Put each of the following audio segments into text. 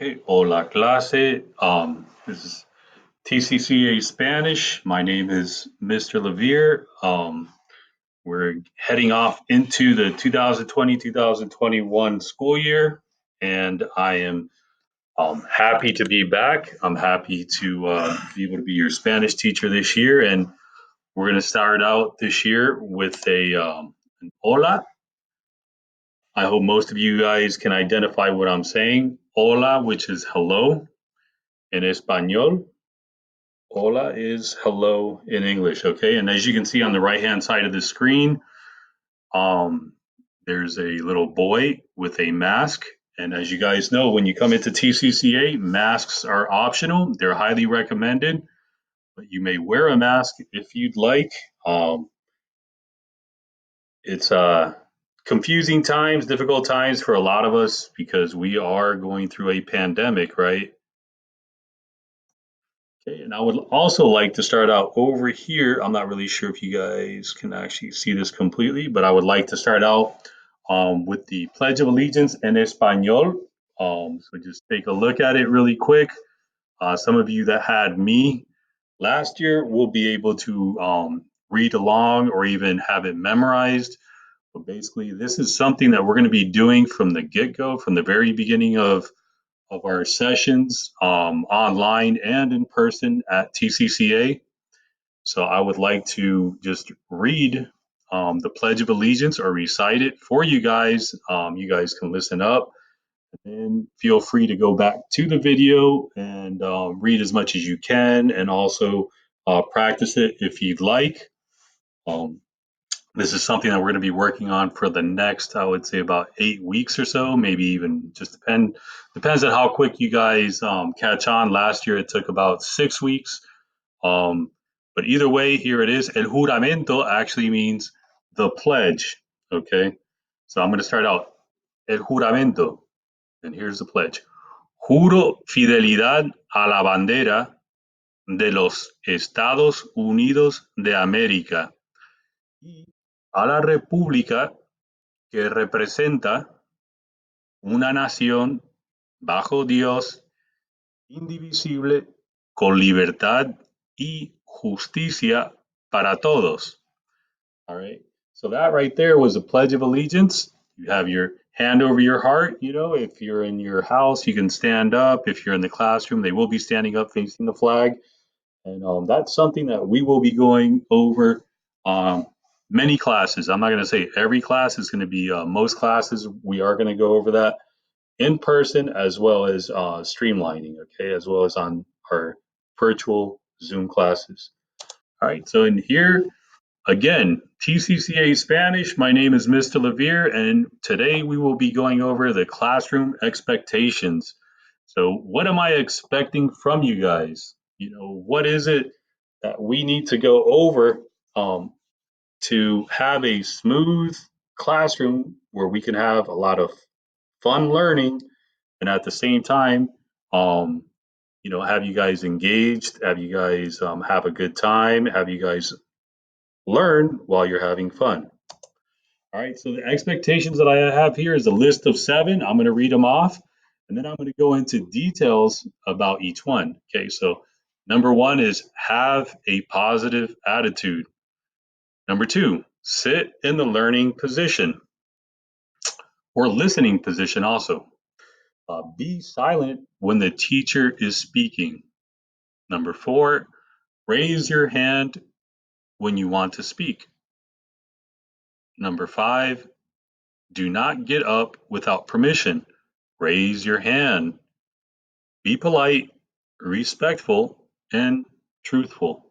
Okay, hola clase. This is TCCA Spanish. My name is Mr. Levere. We're heading off into the 2020-2021 school year, and I am happy to be back. I'm happy to be able to be your Spanish teacher this year, and we're going to start out this year with an hola. I hope most of you guys can identify what I'm saying. Hola, which is hello in Espanol. Hola is hello in English, okay? And as you can see on the right-hand side of the screen, um, there's a little boy with a mask. And as you guys know, when you come into TCCA, masks are optional. They're highly recommended, but you may wear a mask if you'd like. It's confusing times, difficult times for a lot of us because we are going through a pandemic, right? Okay, and I would also like to start out over here. I'm not really sure if you guys can actually see this completely, but I would like to start out with the Pledge of Allegiance in Espanol. So just take a look at it really quick. Some of you that had me last year will be able to read along or even have it memorized. But basically, this is something that we're going to be doing from the get-go, from the very beginning of our sessions online and in person at TCCA. So I would like to just read the Pledge of Allegiance or recite it for you guys. You guys can listen up and then feel free to go back to the video and read as much as you can and also practice it if you'd like. Um, this is something that we're going to be working on for the next, I would say, about 8 weeks or so, maybe even just depends on how quick you guys catch on. Last year it took about 6 weeks. Um, but either way, here it is. El juramento actually means the pledge. Okay. So I'm going to start out. El juramento. And here's the pledge. Juro fidelidad a la bandera de los Estados Unidos de América y a la república que representa una nación bajo Dios, indivisible, con libertad y justicia para todos. All right. So that right there was a Pledge of Allegiance. You have your hand over your heart. You know, if you're in your house, you can stand up. If you're in the classroom, they will be standing up facing the flag. And that's something that we will be going over many classes. I'm not going to say every class is going to be most classes. We are going to go over that in person as well as streamlining, okay, as well as on our virtual Zoom classes. All right, so in here, again, TCCA Spanish, my name is Mr. Levere, and today we will be going over the classroom expectations. So what am I expecting from you guys? You know, what is it that we need to go over to have a smooth classroom where we can have a lot of fun learning and at the same time, um, have you guys engaged, have you guys have a good time, have you guys learn while you're having fun. All right, so the expectations that I have here is a list of 7. I'm going to read them off, and then I'm going to go into details about each one. Okay, so number 1 is have a positive attitude. Number 2, sit in the learning position or listening position also. Be silent when the teacher is speaking. Number 4, raise your hand when you want to speak. Number 5, do not get up without permission. Raise your hand. Be polite, respectful, and truthful.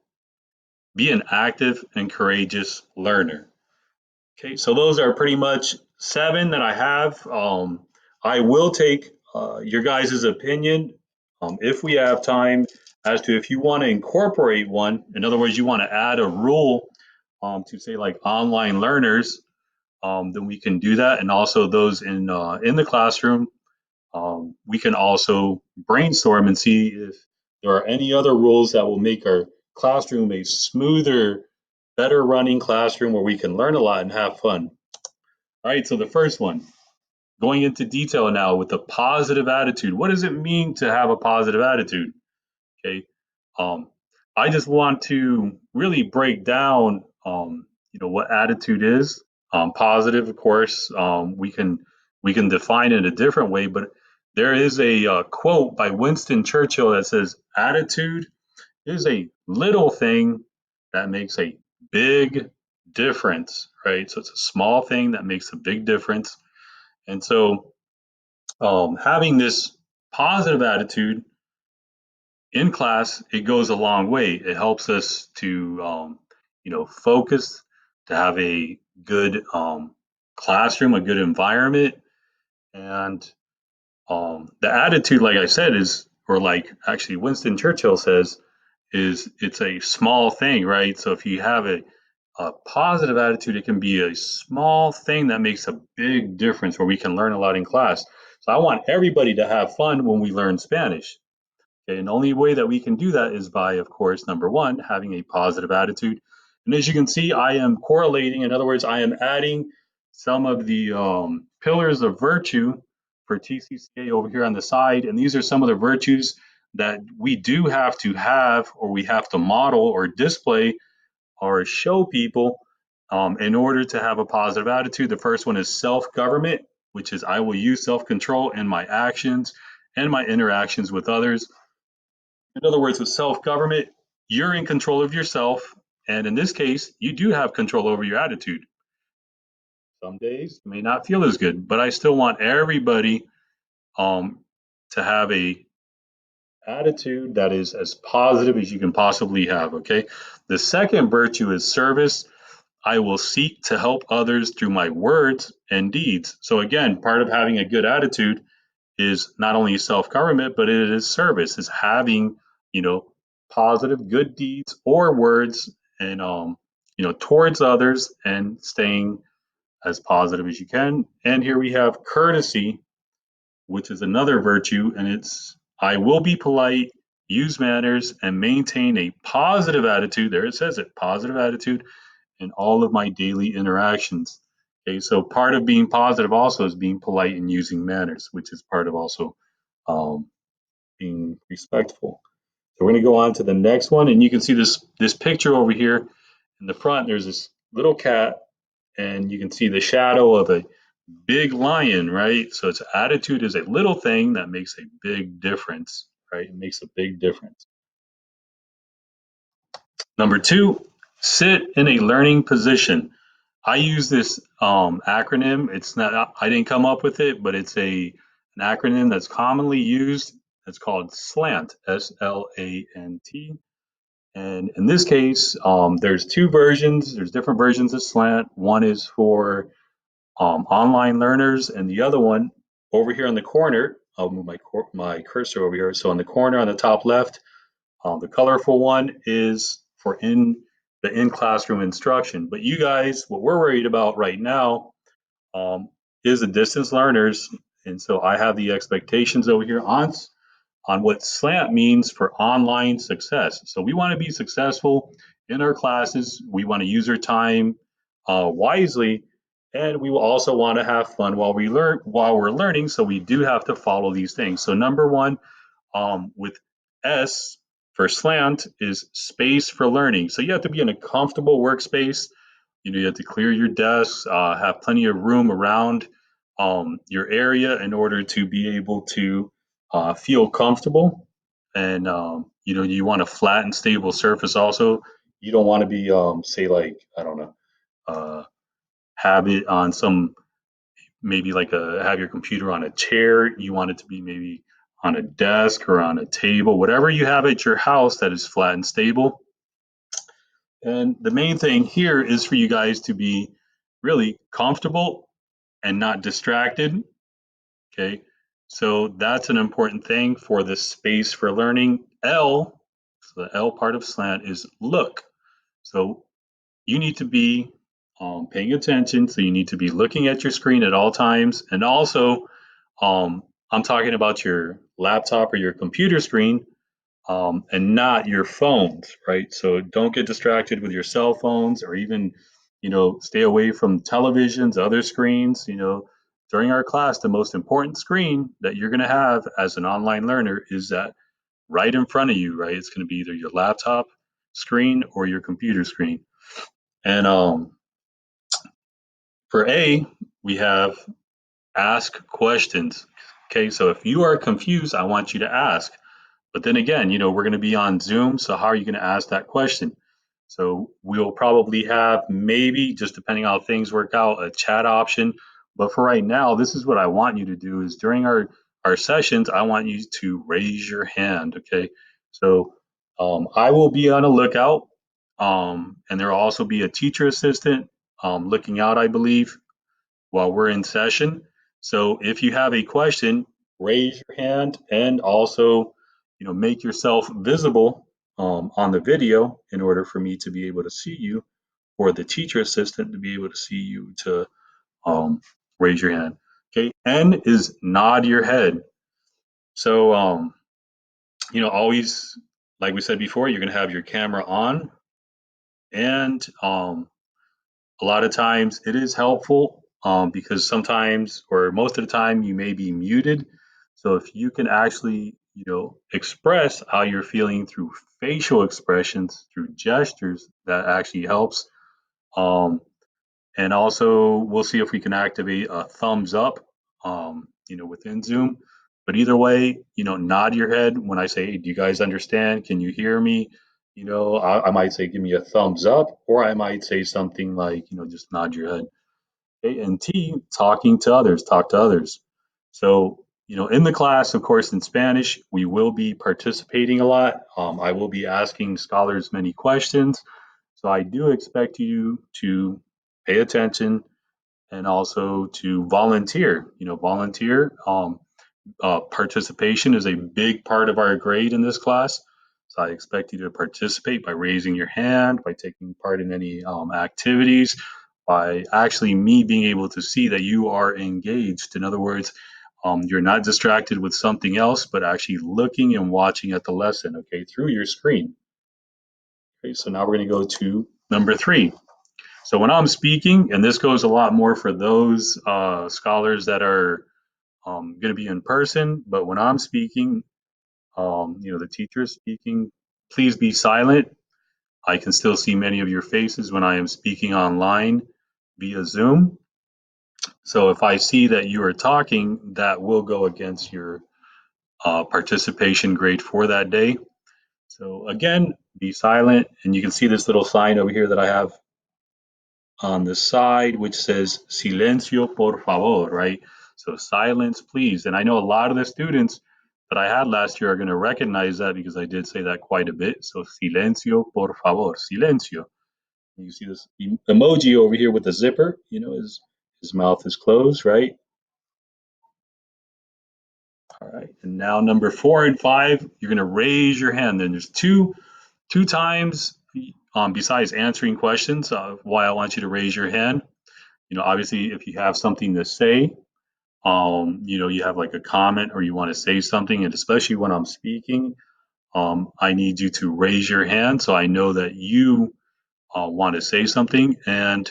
Be an active and courageous learner. Okay, so those are pretty much 7 that I have. I will take your guys' opinion if we have time as to if you want to incorporate one. In other words, you want to add a rule to say like online learners, then we can do that. And also those in the classroom, we can also brainstorm and see if there are any other rules that will make our classroom a smoother, better running classroom where we can learn a lot and have fun. All right, so the first one, going into detail now with a positive attitude. What does it mean to have a positive attitude? Okay. Um, I just want to really break down, what attitude is. Positive, of course, we can define it a different way, but there is a quote by Winston Churchill that says, "Attitude is a little thing that makes a big difference." Right. So it's a small thing that makes a big difference. And so, having this positive attitude in class, it goes a long way. It helps us to, focus, to have a good classroom, a good environment, and the attitude, like I said, is, or like actually Winston Churchill says, is it's a small thing, right? So if you have a positive attitude, it can be a small thing that makes a big difference where we can learn a lot in class. So I want everybody to have fun when we learn Spanish. Okay, and the only way that we can do that is by, of course, number one, having a positive attitude. And as you can see, I am correlating. In other words, I am adding some of the pillars of virtue for TCCA over here on the side. And these are some of the virtues that we do have, or we have to model or display or show people in order to have a positive attitude. The first one is self government, which is I will use self control in my actions and my interactions with others. In other words, with self government, you're in control of yourself. And in this case, you do have control over your attitude. Some days it may not feel as good, but I still want everybody um, to have a attitude that is as positive as you can possibly have. Okay. The second virtue is service. I will seek to help others through my words and deeds. So again, part of having a good attitude is not only self-government, but it is service, is having, you know, positive, good deeds or words and, towards others and staying as positive as you can. And here we have courtesy, which is another virtue, and it's I will be polite, use manners, and maintain a positive attitude. There it says it, positive attitude in all of my daily interactions. Okay, so part of being positive also is being polite and using manners, which is part of also um, being respectful. So we're going to go on to the next one, and you can see this picture over here in the front. There's this little cat, and you can see the shadow of a big lion, right? So its attitude is a little thing that makes a big difference, right? It makes a big difference. Number two, sit in a learning position. I use this acronym. It's not, I didn't come up with it, but it's an acronym that's commonly used. It's called SLANT, SLANT. And in this case, there's two versions. There's different versions of SLANT. One is for online learners, and the other one over here in the corner. I'll move my cursor over here. So in the corner on the top left, the colorful one is for in classroom instruction. But you guys, what we're worried about right now is the distance learners, and so I have the expectations over here on what SLANT means for online success. So we want to be successful in our classes. We want to use our time wisely, and we will also want to have fun while we're learning. So we do have to follow these things. So number one, with S for slant is space for learning. So you have to be in a comfortable workspace. You have to clear your desk, have plenty of room around your area in order to be able to feel comfortable. And you want a flat and stable surface. Also, you don't want to be, say, like I don't know, uh, have it on some maybe like have your computer on a chair. You want it to be maybe on a desk or on a table, whatever you have at your house that is flat and stable. And the main thing here is for you guys to be really comfortable and not distracted. Okay. So that's an important thing for the space for learning. L, so the L part of slant is look. So you need to be paying attention. So you need to be looking at your screen at all times. And also, I'm talking about your laptop or your computer screen and not your phones, right? So don't get distracted with your cell phones or even, stay away from televisions, other screens. during our class, the most important screen that you're going to have as an online learner is that right in front of you, right? It's going to be either your laptop screen or your computer screen. And for A, we have ask questions. Okay, so if you are confused, I want you to ask. But then again, we're going to be on Zoom, so how are you going to ask that question? So we'll probably have, maybe, just depending on how things work out, a chat option. But for right now, this is what I want you to do is during our sessions, I want you to raise your hand. Okay. So I will be on a lookout. And there will also be a teacher assistant looking out, I believe, while we're in session. So if you have a question, raise your hand, and also, make yourself visible on the video in order for me to be able to see you, or the teacher assistant to be able to see you to um, raise your hand. Okay. N is nod your head. So, always, like we said before, you're going to have your camera on, and a lot of times it is helpful because sometimes, or most of the time, you may be muted. So if you can actually, express how you're feeling through facial expressions, through gestures, that actually helps. Um, and also, we'll see if we can activate a thumbs up, within Zoom. But either way, nod your head when I say, hey, do you guys understand? Can you hear me? I might say, give me a thumbs up, or I might say something like, just nod your head. Okay, and T, talking to others, talk to others. So, in the class, of course, in Spanish, we will be participating a lot. I will be asking scholars many questions. So I do expect you to pay attention and also to volunteer. Volunteer. Participation is a big part of our grade in this class. So I expect you to participate by raising your hand, by taking part in any activities, by actually me being able to see that you are engaged. In other words, you're not distracted with something else, but actually looking and watching at the lesson, okay, through your screen. Okay, so now we're going to go to number 3. So when I'm speaking, and this goes a lot more for those scholars that are going to be in person, but when I'm speaking, the teacher is speaking, please be silent. I can still see many of your faces when I am speaking online via Zoom. So if I see that you are talking, that will go against your participation grade for that day. So again, be silent. And you can see this little sign over here that I have on the side, which says silencio por favor, right? So silence, please. And I know a lot of the students that I had last year are going to recognize that because I did say that quite a bit. So silencio por favor, silencio. You see this emoji over here with the zipper, his mouth is closed, right? All right. And now number 4 and 5, you're going to raise your hand. Then there's two times besides answering questions why I want you to raise your hand. Obviously, if you have something to say, you have like a comment or you want to say something, and especially when I'm speaking, I need you to raise your hand so I know that you want to say something. And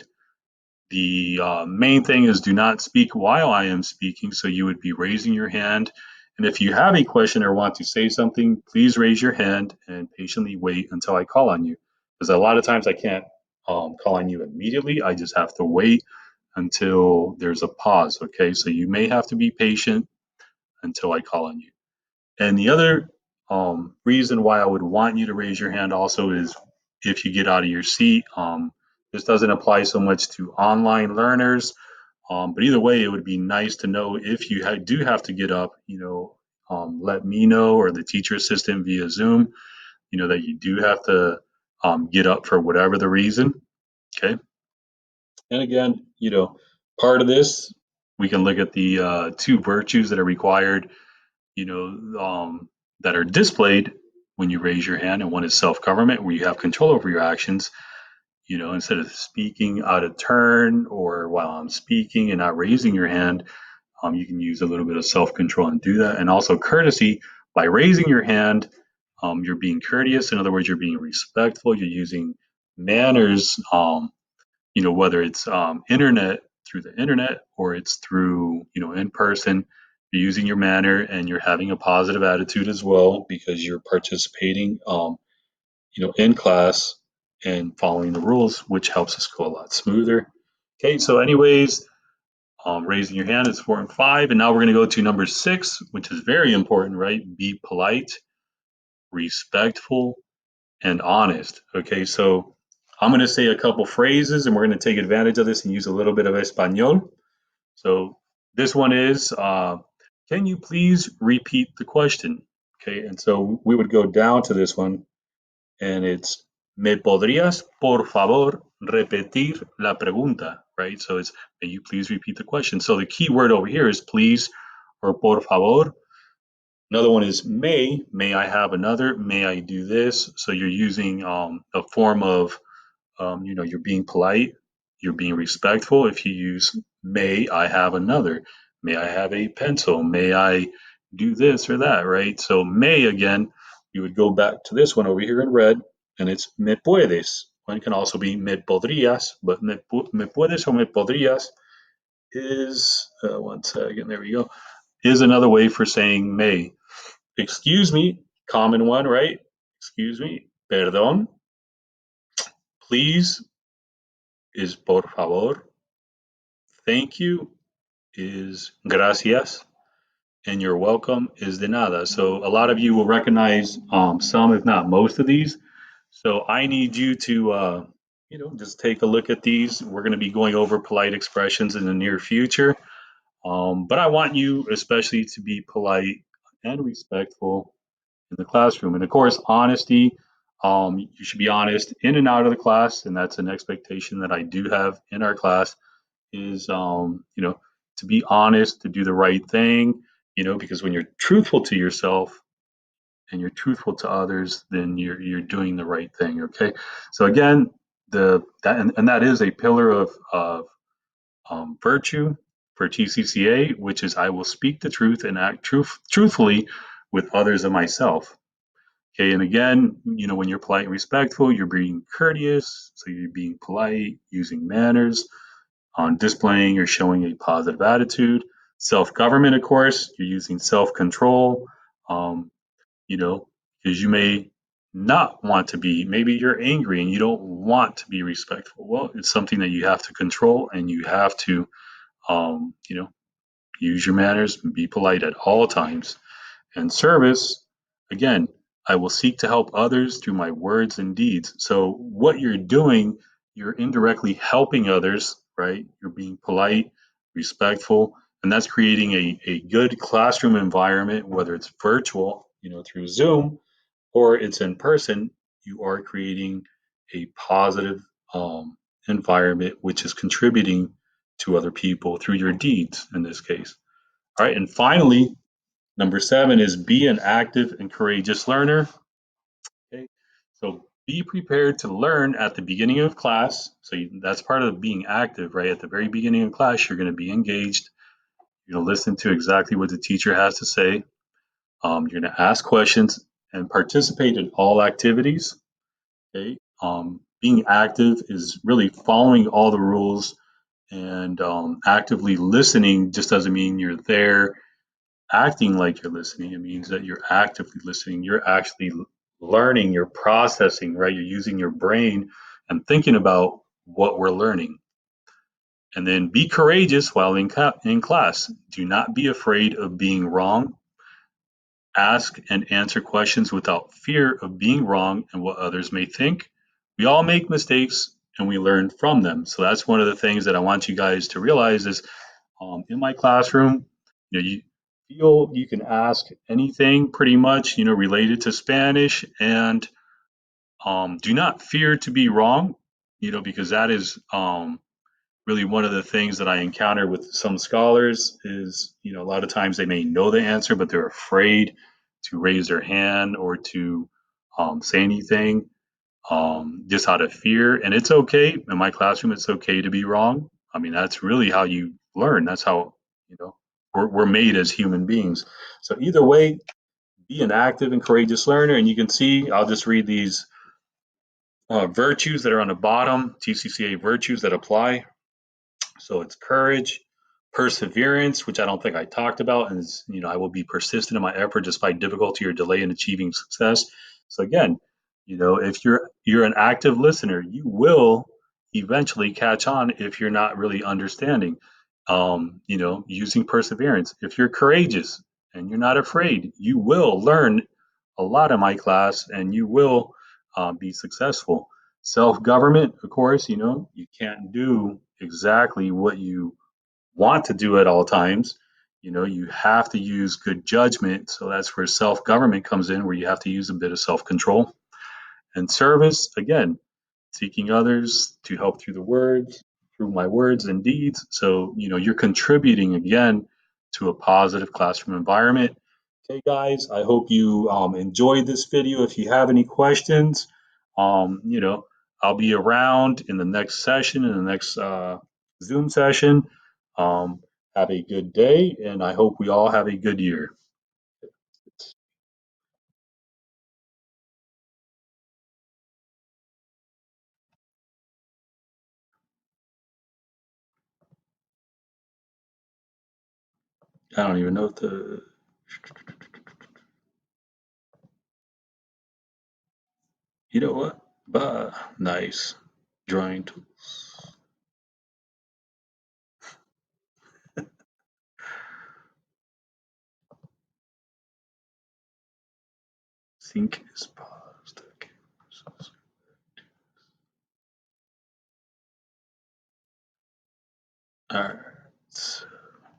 the main thing is do not speak while I am speaking. So you would be raising your hand. And if you have a question or want to say something, please raise your hand and patiently wait until I call on you. Because a lot of times I can't call on you immediately. I just have to wait until there's a pause. Okay. So you may have to be patient until I call on you. And the other reason why I would want you to raise your hand also is if you get out of your seat. This doesn't apply so much to online learners, but either way, it would be nice to know if you do have to get up, let me know or the teacher assistant via Zoom, that you do have to get up for whatever the reason. Okay. And again, part of this, we can look at the 2 virtues that are required, you know, um, that are displayed when you raise your hand. And one is self-government, where you have control over your actions. Instead of speaking out of turn or while I'm speaking and not raising your hand, you can use a little bit of self-control and do that. And also courtesy, by raising your hand, you're being courteous. In other words, you're being respectful. You're using manners. Whether it's internet through the internet or it's through, in person, you're using your manner and you're having a positive attitude as well because you're participating, in class and following the rules, which helps us go a lot smoother. Okay, so anyways, raising your hand is 4 and 5, and now we're going to go to number 6, which is very important, right? Be polite, respectful, and honest. Okay, so I'm going to say a couple phrases, and we're going to take advantage of this and use a little bit of Espanol. So this one is, can you please repeat the question? Okay, and so we would go down to this one, and it's, ¿Me podrías, por favor, repetir la pregunta? Right, so it's, may you please repeat the question? So the key word over here is please or por favor. Another one is may I have another, may I do this? So you're using a form of, you're being polite, you're being respectful. If you use may I have another, may I have a pencil, may I do this or that, right? So may, again, you would go back to this one over here in red, and it's me puedes. One can also be me podrías, but me puedes or me podrías is, one second, there we go, is another way for saying may. Excuse me, common one, right? Excuse me, perdón. Please is por favor. Thank you is gracias. And you're welcome is de nada. So a lot of you will recognize some, if not most of these. So I need you to, just take a look at these. We're going to be going over polite expressions in the near future. But I want you especially to be polite and respectful in the classroom. And of course, honesty. You should be honest in and out of the class, and that's an expectation that I do have in our class. Is to be honest, to do the right thing. Because when you're truthful to yourself and you're truthful to others, then you're doing the right thing. Okay. So again, that is a pillar of virtue for TCCA, which is I will speak the truth and act truthfully with others and myself. Okay, and again, when you're polite and respectful, you're being courteous, so you're being polite, using manners, on displaying or showing a positive attitude. Self-government, of course, you're using self-control, um, you know, because you may not want to be, maybe you're angry and you don't want to be respectful. Well, it's something that you have to control and you have to, um, you know, use your manners and be polite at all times. And service, again, I will seek to help others through my words and deeds. So, what you're doing, you're indirectly helping others, right? You're being polite, respectful, and that's creating a good classroom environment, whether it's virtual, through Zoom, or it's in person. You are creating a positive environment, which is contributing to other people through your deeds in this case. All right. And finally, number 7 is be an active and courageous learner. Okay. So be prepared to learn at the beginning of class. So that's part of being active, right? At the very beginning of class, you're going to be engaged. You're going to listen to exactly what the teacher has to say. You're going to ask questions and participate in all activities. Okay. Being active is really following all the rules, and actively listening just doesn't mean you're there acting like you're listening. It means that you're actively listening. You're actually learning, you're processing, right? You're using your brain and thinking about what we're learning. And then be courageous while in class. Do not be afraid of being wrong. Ask and answer questions without fear of being wrong and what others may think. We all make mistakes and we learn from them. So that's one of the things that I want you guys to realize is, in my classroom, you feel you can ask anything pretty much, related to Spanish, and do not fear to be wrong, because that is really one of the things that I encounter with some scholars is, a lot of times they may know the answer, but they're afraid to raise their hand or to say anything, just out of fear. And it's okay. In my classroom, it's okay to be wrong. I mean, that's really how you learn. That's how, we're made as human beings. So either way, be an active and courageous learner. And you can see, I'll just read these virtues that are on the bottom, TCCA virtues that apply. So it's courage, perseverance, which I don't think I talked about, and I will be persistent in my effort despite difficulty or delay in achieving success. So again, if you're an active listener, you will eventually catch on if you're not really understanding. Using perseverance. If you're courageous and you're not afraid, you will learn a lot in my class, and you will be successful. Self-government, of course, you can't do exactly what you want to do at all times. You have to use good judgment. So that's where self-government comes in, where you have to use a bit of self-control. And service, again, seeking others to help through my words and deeds. So, you're contributing again to a positive classroom environment. Okay, guys, I hope you enjoyed this video. If you have any questions, I'll be around in the next session, in the next Zoom session. Um, have a good day, and I hope we all have a good year. I don't even know what the, you know what? Nice drawing tools. Sync is paused. Okay. All right.